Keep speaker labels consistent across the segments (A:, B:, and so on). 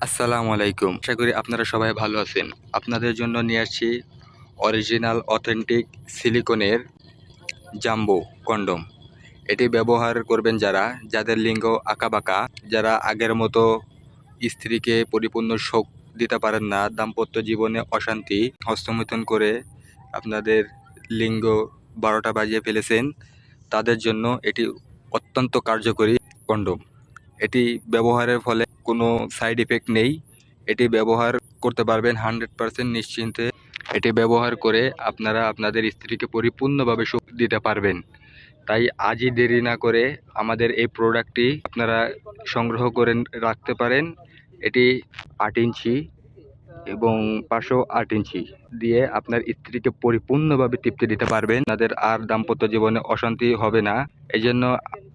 A: আসসালামু আলাইকুম। আশা করি আপনারা সবাই ভালো আছেন। আপনাদের জন্য নিয়ে আসছি অরিজিনাল অথেন্টিক সিলিকনের জাম্বো কন্ডম। এটি ব্যবহার করবেন যাদের লিঙ্গ আঁকাবাঁকা, যারা আগের মতো স্ত্রীকে পরিপূর্ণ সুখ দিতে পারেন না, দাম্পত্য জীবনে অশান্তি, হস্তমৈথুন করে আপনাদের লিঙ্গ ১২টা বাজিয়ে ফেলেছেন, তাদের জন্য এটি অত্যন্ত কার্যকরী কন্ডম। এটি ব্যবহারের ফলে কোনো সাইড ইফেক্ট নেই। এটি ব্যবহার করতে পারবেন 100% নিশ্চিন্তে। এটি ব্যবহার করে আপনারা আপনাদের স্ত্রীকে পরিপূর্ণভাবে সুখ দিতে পারবেন। তাই আজই দেরি না করে আমাদের এই প্রোডাক্টটি আপনারা সংগ্রহ করে রাখতে পারেন। এটি ৮ ইঞ্চি এবং পাশেও ৮ ইঞ্চি দিয়ে আপনার স্ত্রীকে পরিপূর্ণভাবে তৃপ্তি দিতে পারবেন। আপনাদের আর দাম্পত্য জীবনে অশান্তি হবে না। এই জন্য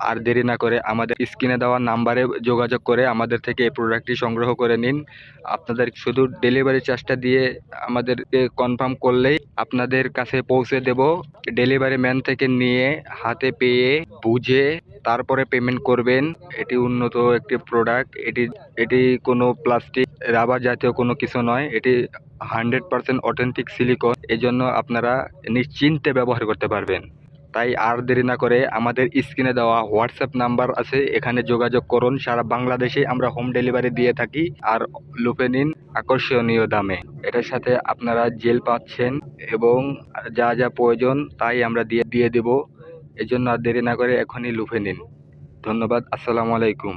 A: আর দেরি না করে আমাদের স্ক্রিনে দেওয়া নাম্বারে যোগাযোগ করে আমাদের থেকে এই প্রোডাক্টটি সংগ্রহ করে নিন। আপনাদের শুধু ডেলিভারি চার্জটা দিয়ে আমাদেরকে কনফার্ম করলেই আপনাদের কাছে পৌঁছে দেব। ডেলিভারি ম্যান থেকে নিয়ে হাতে পেয়ে বুঝে তারপরে পেমেন্ট করবেন। এটি উন্নত একটি প্রোডাক্ট। এটি কোনো প্লাস্টিক রাবার জাতীয় কোনো কিছু নয়। এটি 100% অথেন্টিক সিলিকন। এজন্য আপনারা নিশ্চিন্তে ব্যবহার করতে পারবেন। তাই আর দেরি না করে আমাদের স্ক্রিনে দেওয়া হোয়াটসঅ্যাপ নাম্বার আছে, এখানে যোগাযোগ করুন। সারা বাংলাদেশে আমরা হোম ডেলিভারি দিয়ে থাকি। আর লুফে নিন আকর্ষণীয় দামে। এটার সাথে আপনারা জেল পাচ্ছেন এবং যা যা প্রয়োজন তাই আমরা দিয়ে দেব। এজন্য আর দেরি না করে এখনই লুফে নিন। ধন্যবাদ। আসসালামু আলাইকুম।